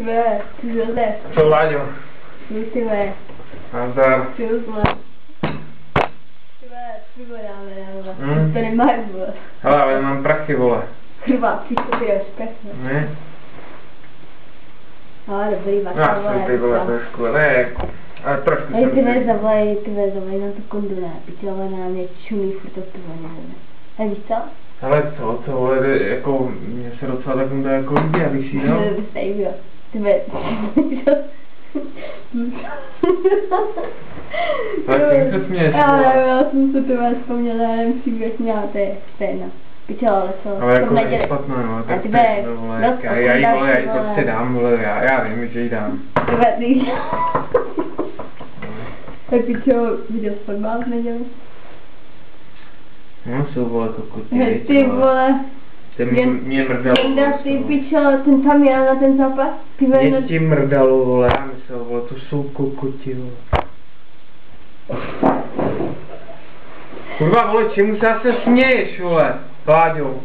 Tvé, ty Josef. Co, Láďo? Ty vole. Nazdar. Čus, vole. Ty vole, dáme. To nemáš, vole. Hele, ale mám prachy, vole. Chrba, příště ty respekt. Ne? Ale dobrý, vaša, Já jsem ty vole trošku, ne, ale trošku hej, jsem ty zavolej na tu kondu, ne, piče, ale na mě čumí furt to tu vole, ne. Hej, víš co? Hele, co, vole, jako, mně se docela tak to jako líbí, abych si dal. Stejně, jo. Ty vole, Tak tím se směješ, já jsem se to vzpomněla, já nevím, příběh měla, to je stejná. Piče, ale co? ale jako není špatná, no, tak ty, vole, já jí, vole, já jí prostě dám, vole, já vím, že jí dám. Ty tak piče, viděl jsi fotbal v neděli? No, jsou, vole, kokoti, ty vole. To mě mrdalo. Jenda, ty pičo, ten tam jel na ten zápas? Mě ti mrdalo, vole, já myslel, vole, to jsou kokoti, vole. Kurva, vole, čemu se zase směješ, vole, Láďo?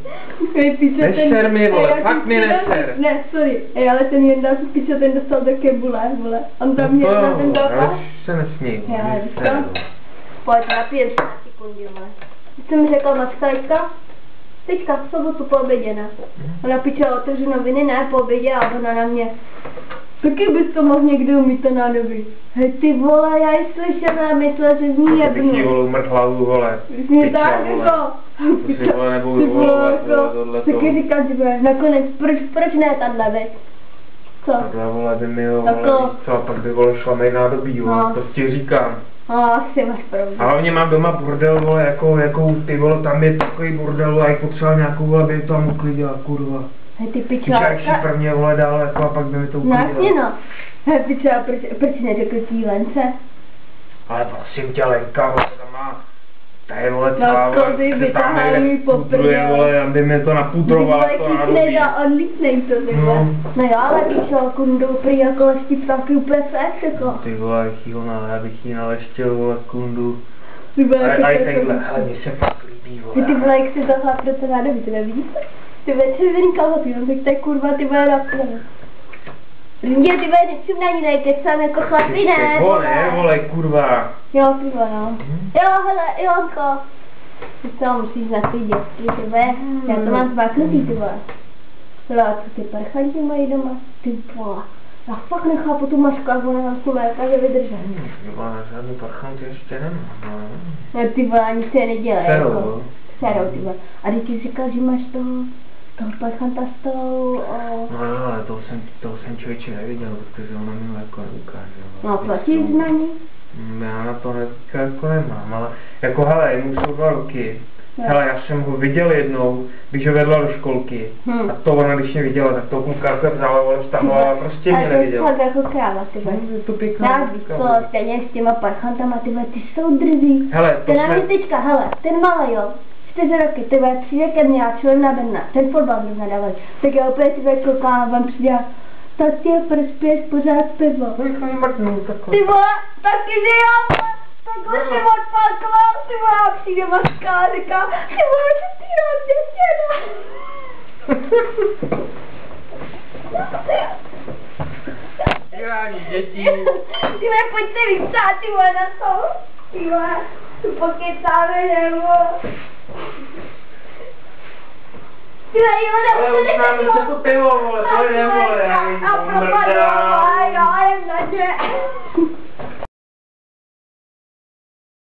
Neser mi, vole, fakt mi neser. Ne, sorry, ale ten Jenda, pičo, ten dostal také bule, vole. On tam jel na ten zápas? Ale se nesměj, vole. Pojď, napijem se na sekundy, vole. Co mi řekla Macka teďka v sobotu po obědě, ne? Ona pičela otevřu noviny, ne, po obědě a ona na mě. Taky bys to mohl někdy umít to nádoby. Hej ty vole, já ji slyšela a myslela, že z ní jebnu. Bych jí vole umrt hlavu, vole. Mě tak jako. To si vole nebudu volovat, tohle to. Taky říkám, že bude, nakonec, proč ne tahle, veď? Co? Takhle vole, by mi vole, co, a pak by vole šla mý nádobí, vole, to ti říkám. Asi máš pravdu. A hlavně mám doma bordel, vole, jakou ty vole, tam je takový bordel a jak potřeba nějakou, aby to tam uklidila, kurva. Hej ty piča. Když prvně vole dál, jako a pak by mi to uklidila. Vlastně no. Hej piča, proč neřekl tí Lence? Ale prosím tě, Lenka, vole, tam má, ta je vole celá, vole, se tam pudruje, vole, aby mi to naputrovala, to nádobí. Odlítnej to, ty vole. No jo, ale pičo, kundu prý jako leští ptáky úplně fest, jako. Ty vole, já bych jí naleštil, vole, kundu. Ty vole, a i takhle, hele, mně se fakt líbí, vole. Ty vole, jak si tohle pro to nádobí, ty vole, vidíš to? Ty vole, červený kalhoty, no tak to je kurva, ty vole, napřed. Mě ty vole, nechci na ní nekecám jako chlapi, ne, vole, kurva. Jo, ty vole, no. Jo, hele, Ilonko. Ty co, musíš znát ty dětky, ty vole. Já to mám zmáknutý, ty vole. Hele, co ty parchanti mají doma? Ty vole. Já fakt nechápu tu masku, jak ona nám s tím že vydrží. Vole, žádný parchanti ještě nemám. No ty vole, ani se je nedělej. Serou, ty vole. A teď ti říkal, že máš toho parchanta s tou... No jo, ale toho jsem člověče neviděl, protože ona mi jako neukáže. No, platíš na ní? Já na to jako nemám, ale jako hele, jemu jsou 2 roky. Hele, já jsem ho viděl jednou, když ho vedla do školky. A to ona, když mě viděla, tak to kluka jako vzala, ale vztahovala a prostě mě neviděla. Ale to je fakt jako kráva, ty vole. Je to pěkná. Já víš co, stejně s těma parchantama, ty vole, ty jsou drzí. Hele, to ten jsme... teďka, hele, ten malý, jo. 4 roky, ty vole, přijde ke mně, já čujem na bedna, ten fotbal zrovna dávali. Tak já opět ty vole koukám a vám přijde, tati, proč piješ pořád pivo? Ty vole, taky že já, takhle jsem odpálkoval, ty vole, a přijde matka a říká, ty vole, že ty rád dětěna. Žádný děti. Ty vole, pojďte vystát, ty vole, na to. Ty vole, tu pokecáme, nebo... Ty vole, jo, ale už nám se to pivo, vole, to je, vole, já jim to mrdel.